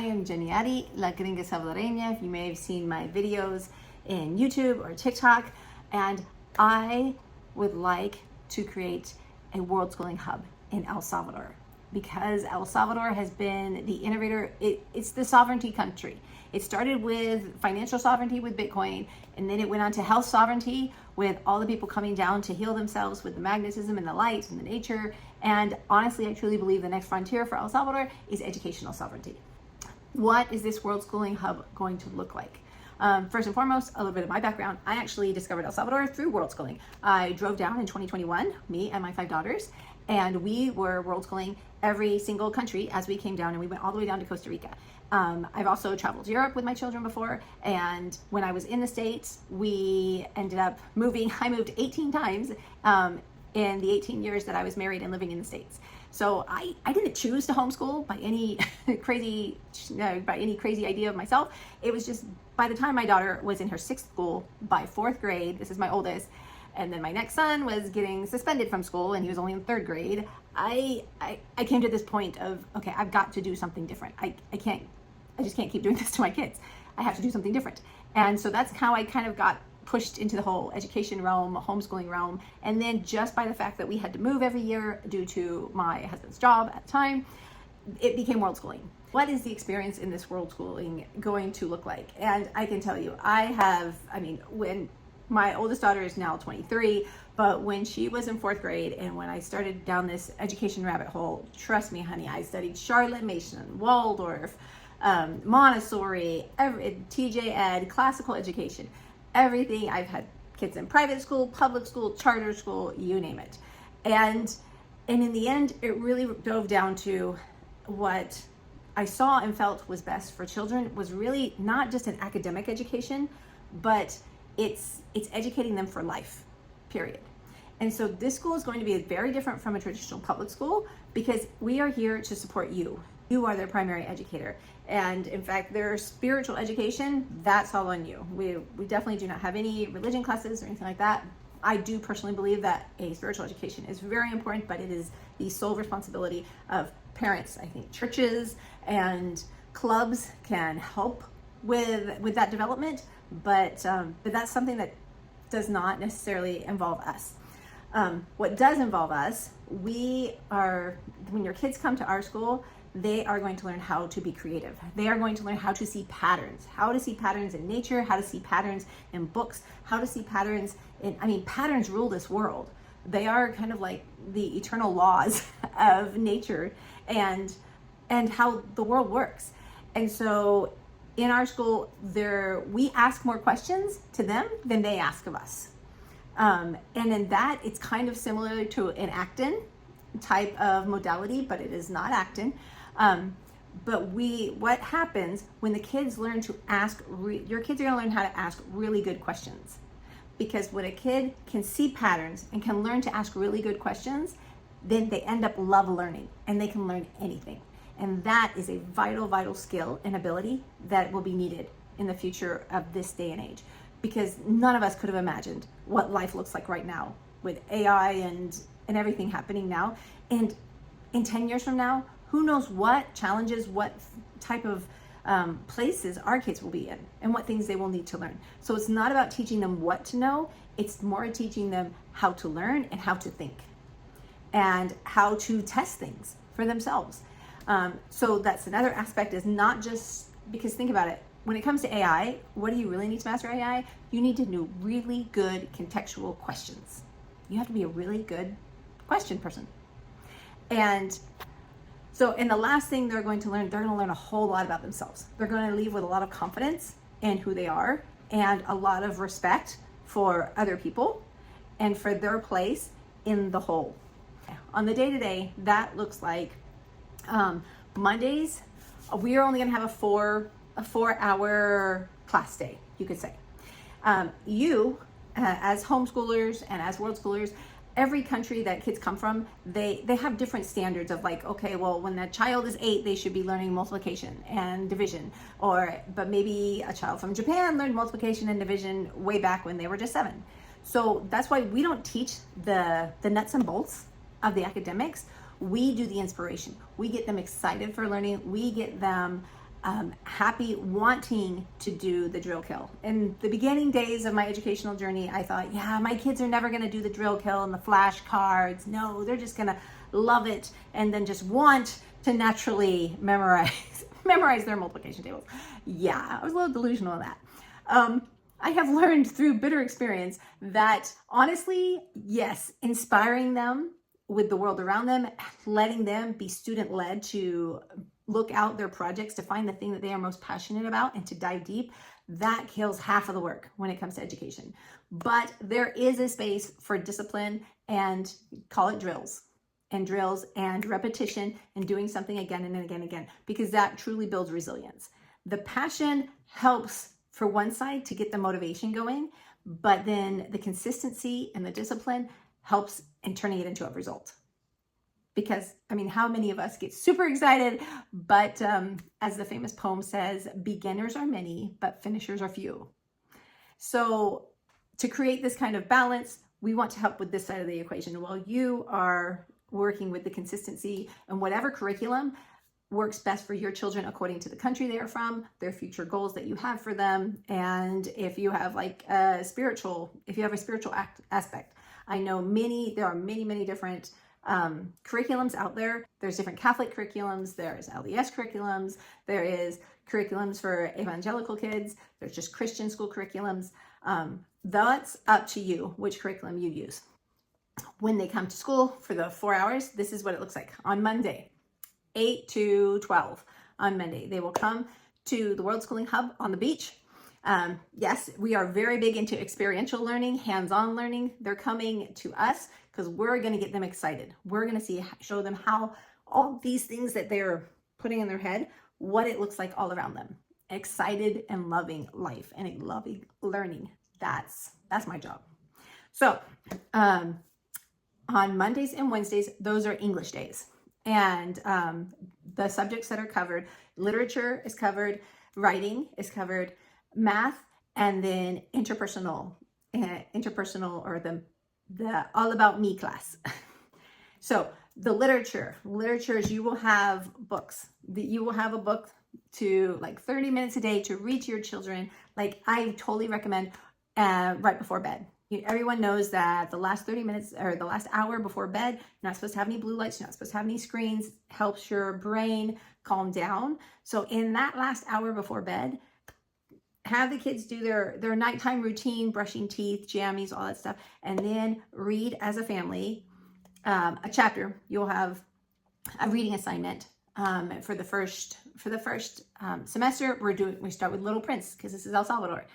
am Jenny, La Gringa Salvadoreña. You may have seen my videos in YouTube or TikTok, and I would like to create a world schooling hub in El Salvador, because El Salvador has been the innovator. It's the sovereignty country. It started with financial sovereignty with Bitcoin, and then it went on to health sovereignty with all the people coming down to heal themselves with the magnetism and the light and the nature. And honestly, I truly believe the next frontier for El Salvador is educational sovereignty. What is this world schooling hub going to look like? First and foremost, a little bit of my background. I actually discovered El Salvador through Worldschooling. I drove down in 2021, me and my 5 daughters, and we were world schooling every single country as we came down, and we went all the way down to Costa Rica. I've also traveled Europe with my children before, and when I was in the States, we ended up moving. I moved 18 times in the 18 years that I was married and living in the States. So I didn't choose to homeschool by any crazy idea of myself. It was just, by the time my daughter was in her 6th school, by 4th grade, this is my oldest, and then my next son was getting suspended from school and he was only in 3rd grade, I came to this point of, okay, I've got to do something different. I just can't keep doing this to my kids. I have to do something different. And so that's how I kind of got pushed into the whole education realm, homeschooling realm. And then just by the fact that we had to move every year due to my husband's job at the time, it became world schooling. What is the experience in this world schooling going to look like? And I can tell you, when my oldest daughter is now 23, but when she was in 4th grade and when I started down this education rabbit hole, trust me, honey, I studied Charlotte Mason, Waldorf, Montessori, TJ Ed, classical education, everything. I've had kids in private school, public school, charter school, you name it. And in the end, it really dove down to what I saw and felt was best for children was really not just an academic education, but it's educating them for life, period. And so this school is going to be very different from a traditional public school because we are here to support you. You are their primary educator. And in fact, their spiritual education, that's all on you. We definitely do not have any religion classes or anything like that. I do personally believe that a spiritual education is very important, but it is the sole responsibility of parents. I think churches and clubs can help with that development, but that's something that does not necessarily involve us. What does involve us, when your kids come to our school, they are going to learn how to be creative. They are going to learn how to see patterns in nature, how to see patterns in books, how to see patterns patterns rule this world. They are kind of like the eternal laws of nature and how the world works. And so in our school, we ask more questions to them than they ask of us. And in that, it's kind of similar to an Acton type of modality, but it is not Acton. But what happens when the kids learn to ask, your kids are going to learn how to ask really good questions. Because when a kid can see patterns and can learn to ask really good questions, then they end up love learning and they can learn anything. And that is a vital, vital skill and ability that will be needed in the future of this day and age. Because none of us could have imagined what life looks like right now with AI and everything happening now. And in 10 years from now, who knows what challenges, what type of places our kids will be in and what things they will need to learn. So it's not about teaching them what to know, it's more teaching them how to learn and how to think and how to test things for themselves. So that's another aspect, is not just, because think about it, when it comes to AI, what do you really need to master AI? You need to know really good contextual questions. You have to be a really good question person. And the last thing they're going to learn a whole lot about themselves. They're going to leave with a lot of confidence in who they are and a lot of respect for other people and for their place in the whole. On the day-to-day, that looks like Mondays, we are only going to have a 4-hour class day, you could say. You, as homeschoolers and as world schoolers, every country that kids come from, they have different standards of like, okay, well, when that child is 8, they should be learning multiplication and division. But maybe a child from Japan learned multiplication and division way back when they were just 7. So that's why we don't teach the nuts and bolts of the academics. We do the inspiration. We get them excited for learning. We get them happy wanting to do the drill kill. In the beginning days of my educational journey, I thought, yeah, my kids are never going to do the drill kill and the flashcards. No, they're just going to love it and then just want to naturally memorize their multiplication tables. Yeah, I was a little delusional on that. I have learned through bitter experience that honestly, yes, inspiring them with the world around them, letting them be student-led to look out their projects to find the thing that they are most passionate about and to dive deep, that kills half of the work when it comes to education. But there is a space for discipline and call it drills and repetition and doing something again and again and again, because that truly builds resilience. The passion helps for one side to get the motivation going, but then the consistency and the discipline helps in turning it into a result. Because, I mean, how many of us get super excited, but as the famous poem says, beginners are many, but finishers are few. So to create this kind of balance, we want to help with this side of the equation. While you are working with the consistency and whatever curriculum works best for your children according to the country they are from, their future goals that you have for them, and if you have like a spiritual aspect. I know there are many different curriculums out there. There's different Catholic curriculums, there's LDS curriculums, there is curriculums for evangelical kids, there's just Christian school curriculums. That's up to you which curriculum you use. When they come to school for the 4 hours, this is what it looks like. On Monday, 8 to 12 on Monday, they will come to the Worldschooling Hub on the beach. Yes, we are very big into experiential learning, hands-on learning. They're coming to us because we're going to get them excited. We're going to show them how all these things that they're putting in their head, what it looks like all around them. Excited and loving life and loving learning. That's my job. So on Mondays and Wednesdays, those are English days. And the subjects that are covered, literature is covered, writing is covered, math, and then interpersonal or the all about me class. So the literatures, you will have books. You will have a book to like 30 minutes a day to read to your children. Like I totally recommend right before bed. Everyone knows that the last 30 minutes or the last hour before bed, you're not supposed to have any blue lights, you're not supposed to have any screens, helps your brain calm down. So in that last hour before bed, have the kids do their nighttime routine, brushing teeth, jammies, all that stuff, and then read as a family a chapter. You'll have a reading assignment for the first semester. We start with Little Prince because this is El Salvador.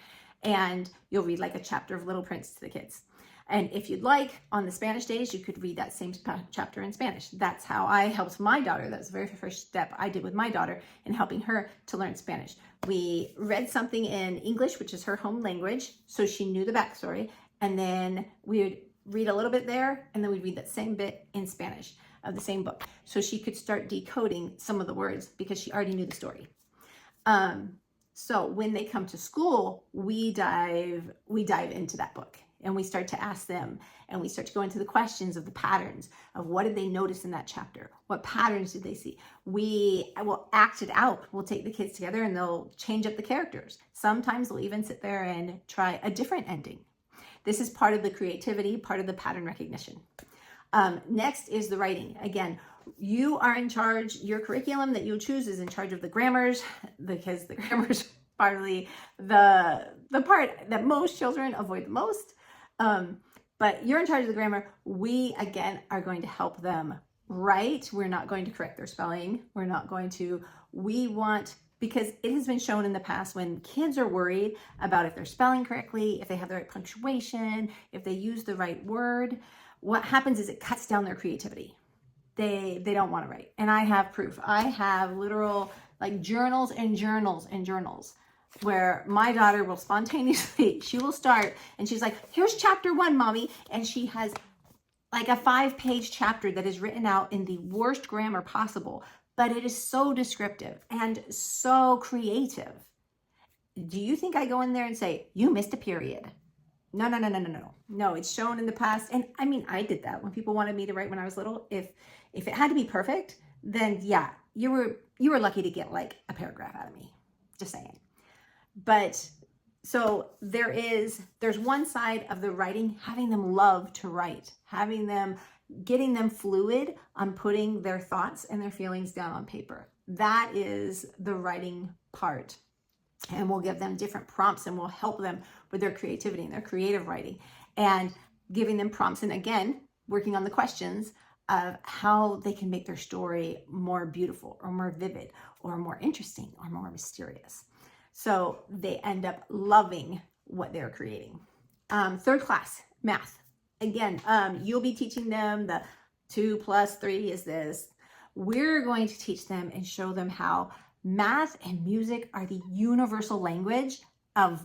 And you'll read like a chapter of Little Prince to the kids. And if you'd like, on the Spanish days, you could read that same chapter in Spanish. That's how I helped my daughter. That's the very first step I did with my daughter in helping her to learn Spanish. We read something in English, which is her home language, so she knew the backstory. And then we would read a little bit there, and then we'd read that same bit in Spanish of the same book. So she could start decoding some of the words because she already knew the story. So when they come to school, we dive into that book and we start to ask them and we start to go into the questions of the patterns of what did they notice in that chapter? What patterns did they see? We will act it out. We'll take the kids together and they'll change up the characters. Sometimes they'll even sit there and try a different ending. This is part of the creativity, part of the pattern recognition. Next is the writing. Again, you are in charge. Your curriculum that you choose is in charge of the grammars, because the grammars is partly the part that most children avoid the most. But you're in charge of the grammar. We, again, are going to help them write. We're not going to correct their spelling. Because it has been shown in the past when kids are worried about if they're spelling correctly, if they have the right punctuation, if they use the right word, what happens is it cuts down their creativity. They don't want to write. And I have proof. I have literal like journals and journals and journals where my daughter will spontaneously, she will start and she's like, here's chapter 1, mommy. And she has like a 5-page chapter that is written out in the worst grammar possible, but it is so descriptive and so creative. Do you think I go in there and say, you missed a period? No. No, it's shown in the past. And I mean, I did that when people wanted me to write when I was little. If it had to be perfect, then yeah, you you were lucky to get like a paragraph out of me, just saying. But so there's one side of the writing, having them love to write, getting them fluid on putting their thoughts and their feelings down on paper. That is the writing part. And we'll give them different prompts and we'll help them with their creativity and their creative writing, and giving them prompts. And again, working on the questions of how they can make their story more beautiful or more vivid or more interesting or more mysterious. So they end up loving what they're creating. Third class, math. Again, you'll be teaching them the 2 + 3 is this. We're going to teach them and show them how math and music are the universal language of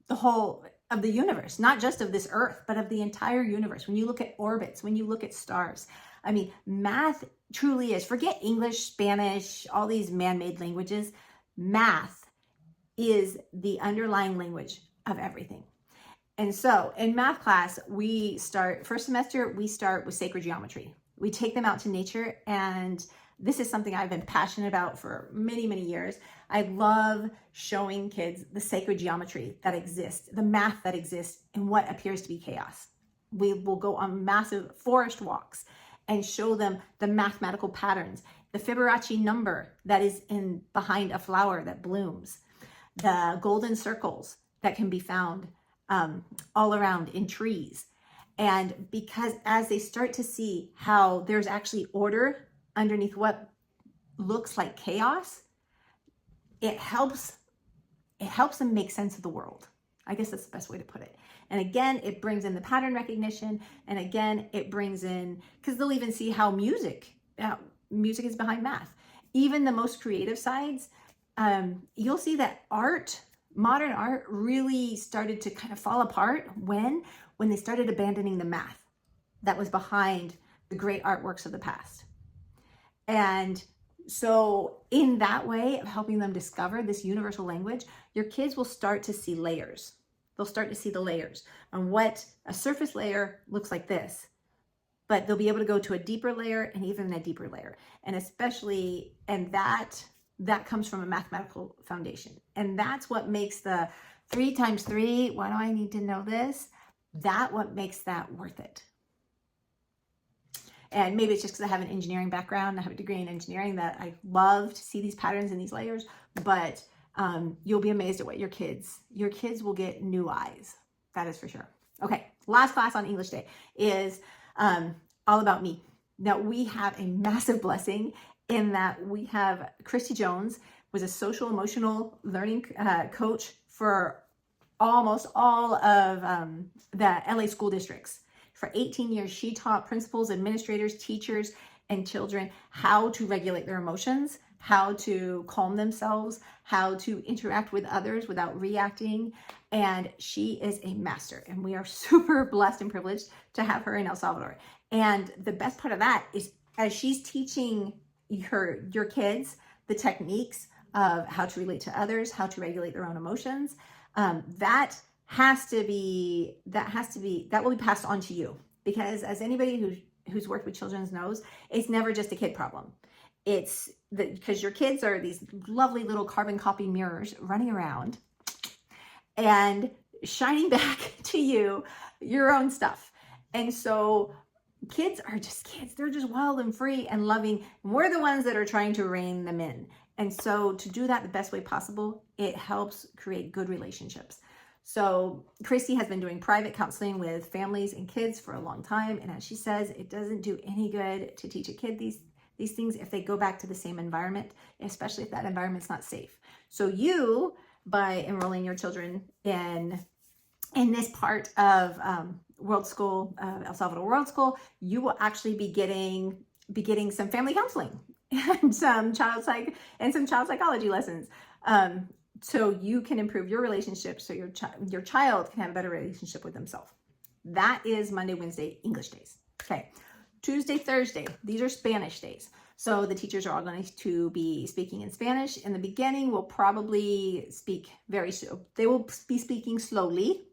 the universe, not just of this earth, but of the entire universe. When you look at orbits, when you look at stars, I mean, math truly is, forget English, Spanish, all these man-made languages. Math is the underlying language of everything. And so in math class, first semester, we start with sacred geometry. We take them out to nature, and this is something I've been passionate about for many, many years. I love showing kids the sacred geometry that exists, the math that exists in what appears to be chaos. We will go on massive forest walks and show them the mathematical patterns, the Fibonacci number that is behind a flower that blooms, the golden circles that can be found all around in trees. And because as they start to see how there's actually order underneath what looks like chaos, it helps them make sense of the world. I guess that's the best way to put it. And again, it brings in the pattern recognition. And again, it brings in, because they'll even see how music is behind math. Even the most creative sides, you'll see that modern art really started to kind of fall apart when they started abandoning the math that was behind the great artworks of the past. And so in that way of helping them discover this universal language, your kids will start to see layers. They'll start to see the layers on what a surface layer looks like this, but they'll be able to go to a deeper layer and even a deeper layer. And especially, and that comes from a mathematical foundation. And that's what makes the 3 × 3, why do I need to know this? What makes that worth it. And maybe it's just because I have an engineering background, I have a degree in engineering, that I love to see these patterns and these layers, but you'll be amazed at what your kids will get new eyes. That is for sure. Okay, last class on English Day is all about me. Now we have a massive blessing in that we have Christy Jones was a social emotional learning coach for almost all of the LA school districts. For 18 years, she taught principals, administrators, teachers, and children how to regulate their emotions, how to calm themselves, how to interact with others without reacting. And she is a master. And we are super blessed and privileged to have her in El Salvador. And the best part of that is as she's teaching your kids the techniques of how to relate to others, how to regulate their own emotions, that will be passed on to you, because as anybody who's worked with children knows, it's never just a kid problem. It's because your kids are these lovely little carbon copy mirrors running around and shining back to you your own stuff. And so kids are just kids. They're just wild and free and loving. We're the ones that are trying to rein them in. And so to do that the best way possible, it helps create good relationships. So Christy has been doing private counseling with families and kids for a long time. And as she says, it doesn't do any good to teach a kid these things if they go back to the same environment, especially if that environment's not safe. So you, by enrolling your children in this part of World School, El Salvador World School, you will actually be getting some family counseling and some child psychology lessons. So you can improve your relationship so your child can have a better relationship with themselves. That is Monday, Wednesday, English days. Okay. Tuesday, Thursday, these are Spanish days. So the teachers are all going to be speaking in Spanish. In the beginning, we'll probably speak they will be speaking slowly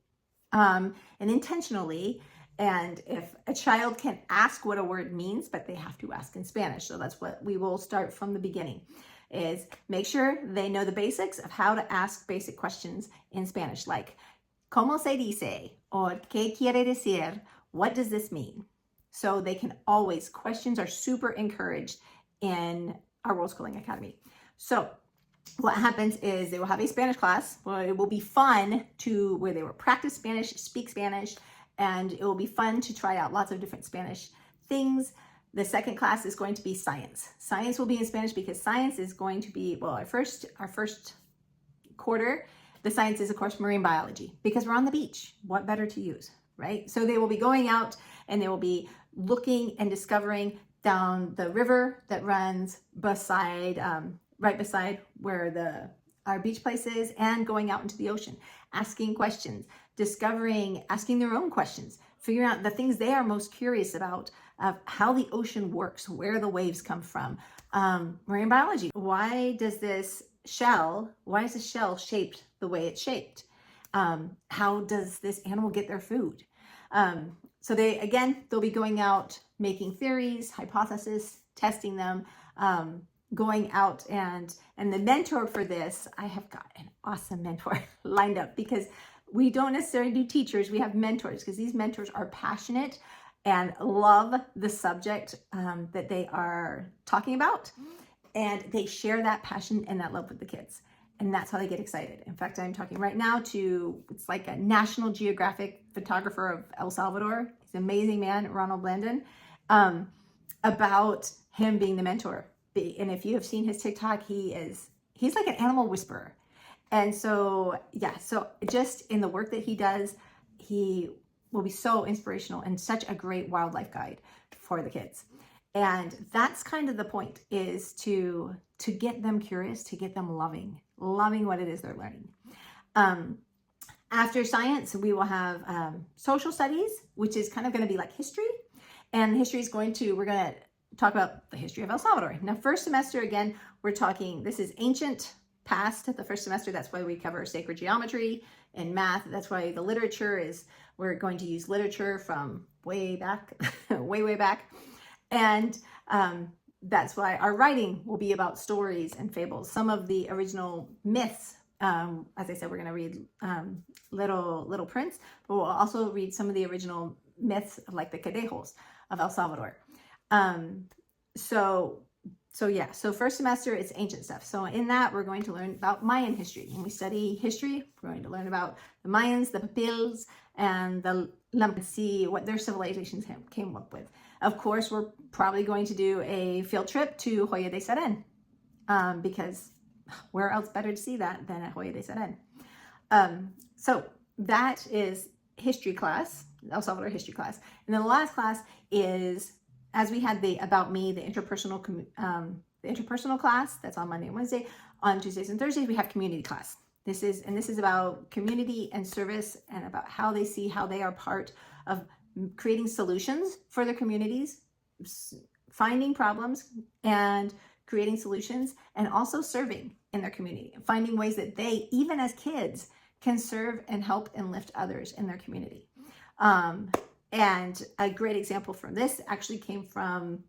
and intentionally. And if a child can ask what a word means, but they have to ask in Spanish. So that's what we will start from the beginning. is make sure they know the basics of how to ask basic questions in Spanish, like ¿Cómo se dice? Or ¿Qué quiere decir? What does this mean? So they can always, questions are super encouraged in our Worldschooling Academy. So what happens is they will have a Spanish class. Well, it will be fun where they will practice Spanish, speak Spanish, and it will be fun to try out lots of different Spanish things. The second class is going to be science. Science will be in Spanish because science is going to be, well, our first quarter, the science is of course marine biology, because we're on the beach. What better to use, right? So they will be going out and they will be looking and discovering down the river that runs beside, right beside where our beach place is, and going out into the ocean, asking questions, discovering, asking their own questions, figuring out the things they are most curious about, of how the ocean works, where the waves come from, marine biology. Why is the shell shaped the way it's shaped? How does this animal get their food? So they'll be going out, making theories, hypotheses, testing them, going out, and the mentor for this, I have got an awesome mentor lined up, because we don't necessarily do teachers, we have mentors, because these mentors are passionate and love the subject that they are talking about, and they share that passion and that love with the kids, and that's how they get excited. In fact, I'm talking right now it's like a National Geographic photographer of El Salvador. He's an amazing man, Ronald Blandon, about him being the mentor. And if you have seen his TikTok, he's like an animal whisperer. And so, yeah, so just in the work that he does, he will be so inspirational and such a great wildlife guide for the kids. And that's kind of the point, is to get them curious, to get them loving what it is they're learning. After science, we will have social studies, which is kind of going to be like history. And history is we're going to talk about the history of El Salvador. Now, first semester, again, we're talking, this is ancient past, the first semester. That's why we cover sacred geometry and math. That's why the literature we're going to use literature from way back, way back. And that's why our writing will be about stories and fables. Some of the original myths, as I said, we're going to read Little Prince, but we'll also read some of the original myths, like the Cadejos of El Salvador. So first semester, it's ancient stuff. So in that, we're going to learn about Mayan history. When we study history, we're going to learn about the Mayans, the Papils, and the Lamp, see what their civilizations came up with. Of course, we're probably going to do a field trip to Joya de Seren, because where else better to see that than at Joya de Seren? So that is history class, El Salvador history class. And then the last class is, as we had the About Me, the interpersonal class, that's on Monday and Wednesday. On Tuesdays and Thursdays, we have community class. This is about community and service, and about how they are part of creating solutions for their communities, finding problems and creating solutions, and also serving in their community, finding ways that they, even as kids, can serve and help and lift others in their community. And a great example from this actually came from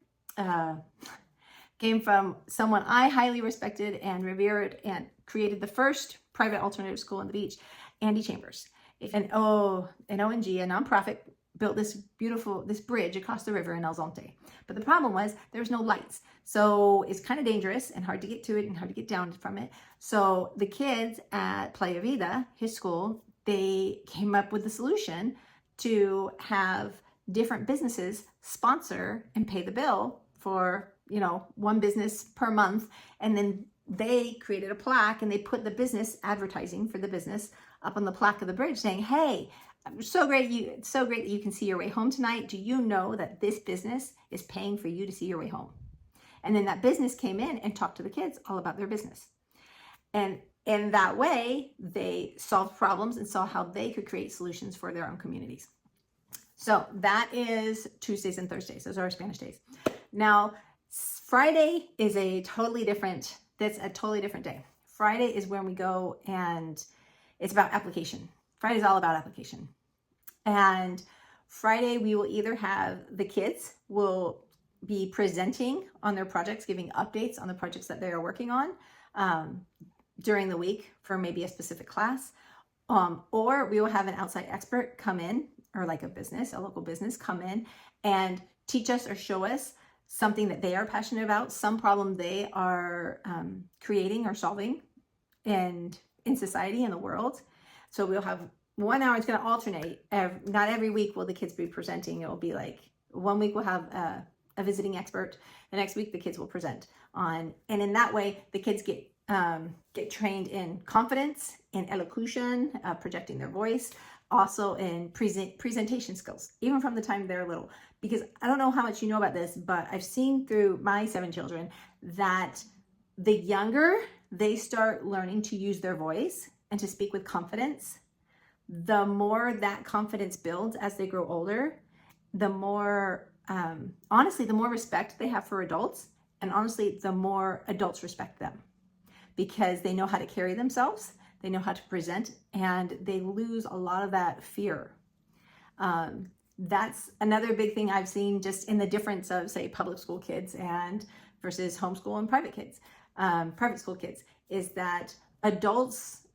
someone I highly respected and revered, and created the first private alternative school on the beach, Andy Chambers. An ONG, a nonprofit, built this bridge across the river in El Zonte. But the problem was there was no lights. So it's kind of dangerous and hard to get to it and hard to get down from it. So the kids at Playa Vida, his school, they came up with the solution to have different businesses sponsor and pay the bill for, one business per month. And then they created a plaque, and they put the business advertising for the business up on the plaque of the bridge, saying, "Hey, it's so great that you can see your way home tonight. Do you know that this business is paying for you to see your way home?" And then that business came in and talked to the kids all about their business. And in that way, they solved problems and saw how they could create solutions for their own communities. So that is Tuesdays and Thursdays. Those are our Spanish days. Now, Friday is a totally different day. Friday is when we go, and it's about application. Friday's all about application. And Friday, we will either have the kids will be presenting on their projects, giving updates on the projects that they are working on during the week for maybe a specific class. Or we will have an outside expert come in, or like a local business come in and teach us or show us something that they are passionate about, some problem they are creating or solving in society, in the world. So we'll have 1 hour, it's going to alternate. Not every week will the kids be presenting. It will be like 1 week we'll have a visiting expert. The next week the kids will present on, and in that way the kids get trained in confidence, in elocution, projecting their voice, also in presentation skills, even from the time they're little. Because I don't know how much you know about this, but I've seen through my 7 children that the younger they start learning to use their voice and to speak with confidence, the more that confidence builds as they grow older, the more, honestly, the more respect they have for adults, and honestly, the more adults respect them, because they know how to carry themselves, they know how to present, and they lose a lot of that fear. That's another big thing I've seen just in the difference of, say, public school kids and versus homeschool and private school kids, is that adults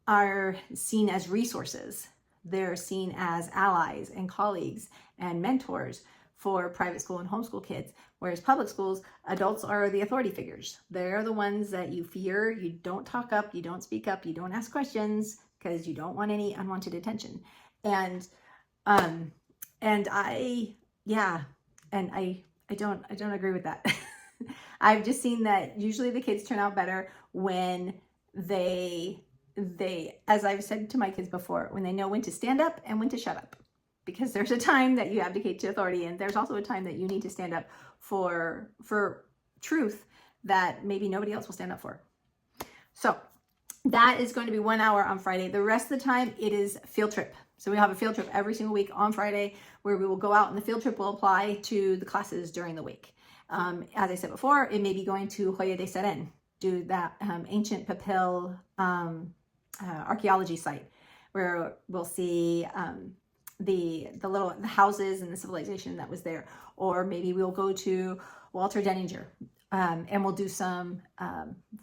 are seen as resources. They're seen as allies and colleagues and mentors for private school and homeschool kids. Whereas public schools, adults are the authority figures. They're the ones that you fear. You don't talk up, you don't speak up, you don't ask questions because you don't want any unwanted attention. And I don't agree with that. I've just seen that usually the kids turn out better when they, as I've said to my kids before, when they know when to stand up and when to shut up. Because there's a time that you abdicate to authority, and there's also a time that you need to stand up for truth that maybe nobody else will stand up for. So that is going to be 1 hour on Friday. The rest of the time it is field trip. So we have a field trip every single week on Friday where we will go out, and the field trip will apply to the classes during the week. As I said before, it may be going to Joya de Seren, do that ancient Papil archaeology site where we'll see the little houses and the civilization that was there. Or maybe we'll go to Walter Denninger and we'll do some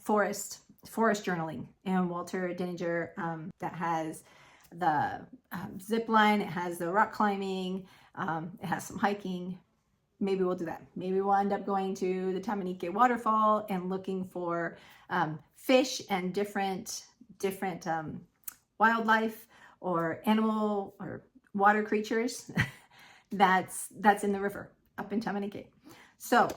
forest journaling. And Walter Denninger that has the zip line, it has the rock climbing, it has some hiking. Maybe we'll do that. Maybe we'll end up going to the Tamanique waterfall and looking for fish and different wildlife or animal or water creatures that's in the river up in Tamanique. So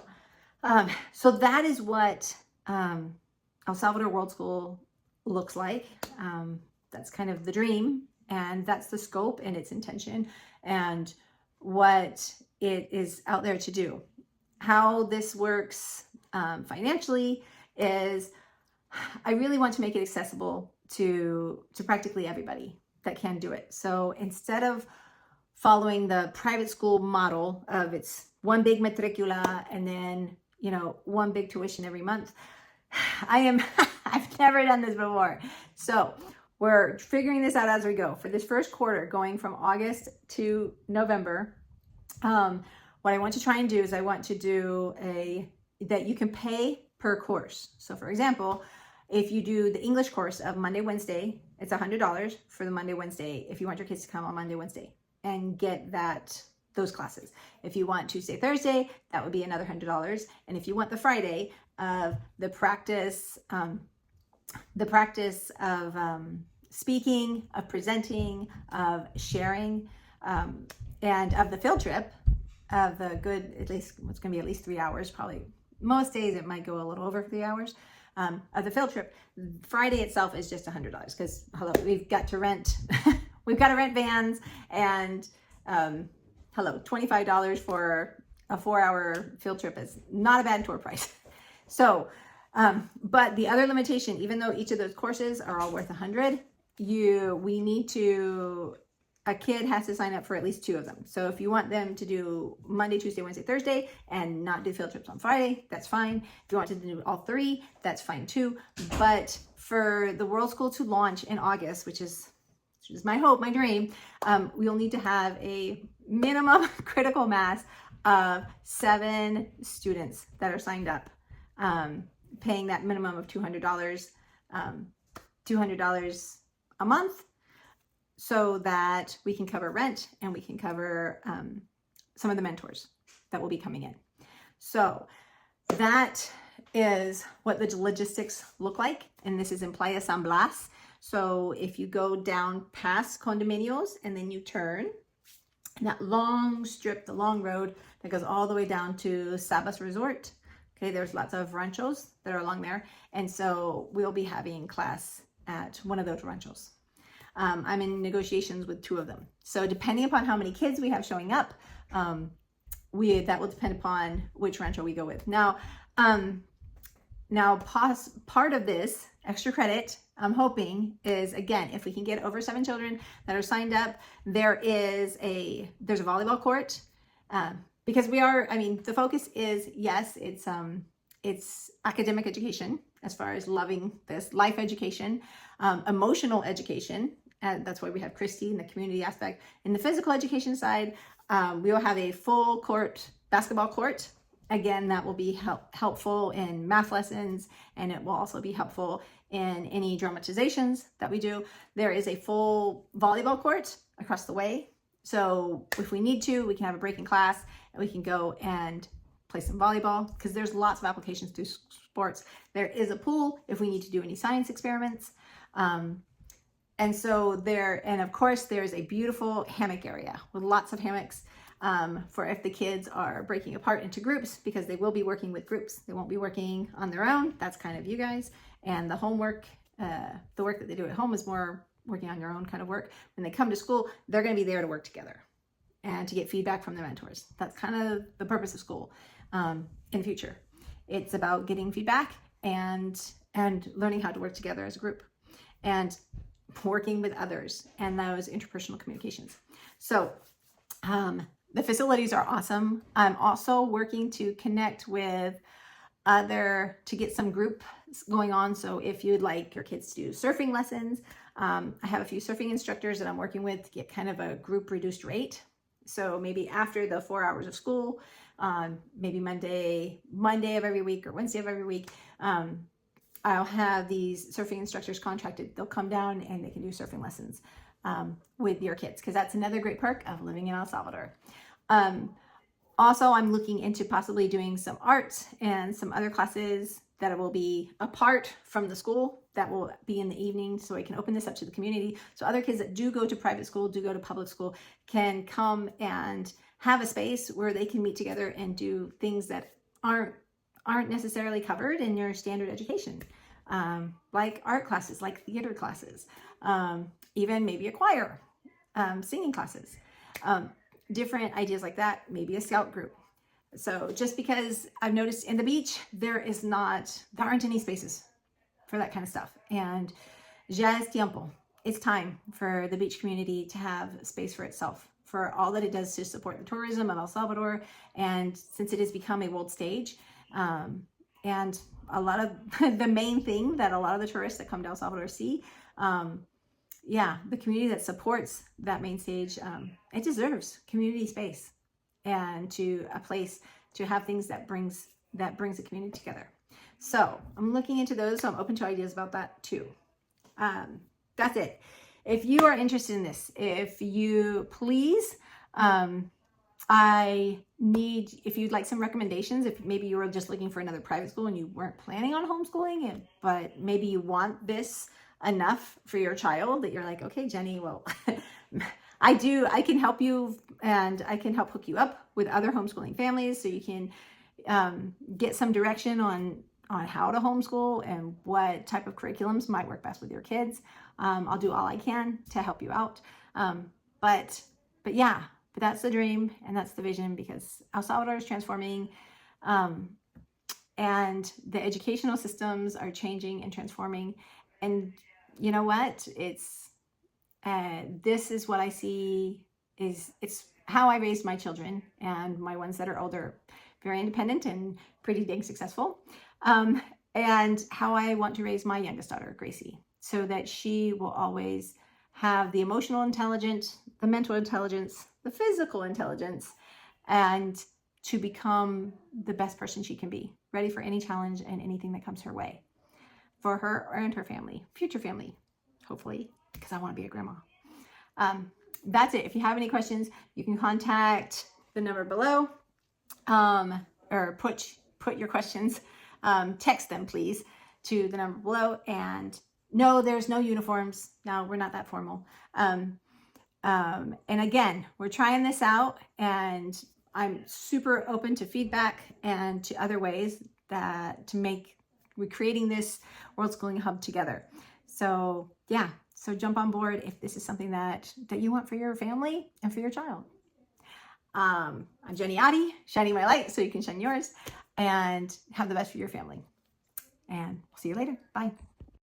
that is what El Salvador World School looks like. That's kind of the dream, and that's the scope and its intention and what it is out there to do. How this works financially is I really want to make it accessible to practically everybody that can do it. So instead of following the private school model of it's one big matricula and then, one big tuition every month, I've never done this before. So we're figuring this out as we go. For this first quarter, going from August to November, what I want to try and do is I want to do that you can pay per course. So for example, if you do the English course of Monday, Wednesday, it's $100 for the Monday, Wednesday, if you want your kids to come on Monday, Wednesday and get those classes. If you want Tuesday, Thursday, that would be another $100. And if you want the Friday of the practice of speaking, of presenting, of sharing, and of the field trip, of the good, at least it's going to be at least 3 hours, probably most days it might go a little over 3 hours, of the field trip. Friday itself is just $100 because we've got to rent vans, and $25 for a 4-hour field trip is not a bad tour price. So but the other limitation, even though each of those courses are all worth $100, a kid has to sign up for at least 2 of them. So if you want them to do Monday, Tuesday, Wednesday, Thursday, and not do field trips on Friday, that's fine. If you want to do all 3, that's fine too. But for the World School to launch in August, which is my hope, my dream, we'll need to have a minimum critical mass of 7 students that are signed up, paying that minimum of $200, $200 a month, so that we can cover rent and we can cover some of the mentors that will be coming in. So that is what the logistics look like. And this is in Playa San Blas. So if you go down past condominios and then you turn that long strip, the long road that goes all the way down to Sabas Resort. Okay, there's lots of ranchos that are along there. And so we'll be having class at one of those ranchos. I'm in negotiations with 2 of them. So depending upon how many kids we have showing up, that will depend upon which rancho we go with. Now, part of this extra credit, I'm hoping, is, again, if we can get over 7 children that are signed up, there's a volleyball court, because the focus is, yes, it's academic education as far as loving this, life education, emotional education. And that's why we have Christy in the community aspect. In the physical education side, we will have a full court, basketball court. Again, that will be helpful in math lessons, and it will also be helpful in any dramatizations that we do. There is a full volleyball court across the way. So if we need to, we can have a break in class and we can go and play some volleyball, because there's lots of applications to sports. There is a pool if we need to do any science experiments. And of course, there's a beautiful hammock area with lots of hammocks for if the kids are breaking apart into groups, because they will be working with groups. They won't be working on their own. That's kind of you guys. And the homework, the work that they do at home is more working on your own kind of work. When they come to school, they're going to be there to work together and to get feedback from their mentors. That's kind of the purpose of school in the future. It's about getting feedback and learning how to work together as a group and working with others and those interpersonal communications. So the facilities are awesome. I'm also working to connect with to get some groups going on. So if you'd like your kids to do surfing lessons, I have a few surfing instructors that I'm working with to get kind of a group reduced rate. So maybe after the 4 hours of school, maybe Monday of every week or Wednesday of every week, I'll have these surfing instructors contracted. They'll come down and they can do surfing lessons with your kids, because that's another great perk of living in El Salvador. Also, I'm looking into possibly doing some art and some other classes that will be apart from the school, that will be in the evening, so I can open this up to the community. So other kids that do go to private school, do go to public school, can come and have a space where they can meet together and do things that aren't necessarily covered in your standard education, like art classes, like theater classes, even maybe a choir, singing classes, different ideas like that, maybe a scout group. So just because I've noticed in the beach, there aren't any spaces for that kind of stuff. And ya es tiempo. It's time for the beach community to have space for itself, for all that it does to support the tourism of El Salvador. And since it has become a world stage, and a lot of the main thing that a lot of the tourists that come to El Salvador see, the community that supports that main stage, it deserves community space and a place to have things that brings the community together. So I'm looking into those. So I'm open to ideas about that too. That's it. If you are interested in this, if you please, if you'd like some recommendations, if maybe you were just looking for another private school and you weren't planning on homeschooling, but maybe you want this enough for your child that you're like, okay, Jenny, well, I can help you, and I can help hook you up with other homeschooling families so you can get some direction on how to homeschool and what type of curriculums might work best with your kids. I'll do all I can to help you out. But that's the dream and that's the vision, because El Salvador is transforming, and the educational systems are changing and transforming. And you know what? This is what I see it's how I raised my children, and my ones that are older, very independent and pretty dang successful. And how I want to raise my youngest daughter, Gracie, so that she will always have the emotional intelligence, the mental intelligence, the physical intelligence, and to become the best person she can be, ready for any challenge and anything that comes her way, for her and her family, future family, hopefully, because I want to be a grandma. That's it. If you have any questions, you can contact the number below, or put your questions, text them please to the number below. And no, there's no uniforms. No, we're not that formal. And again, we're trying this out, and I'm super open to feedback and to other ways that we're creating this World Schooling Hub together. So yeah, so jump on board if this is something that you want for your family and for your child. I'm Jenny Adi, shining my light so you can shine yours, and have the best for your family. And we'll see you later. Bye.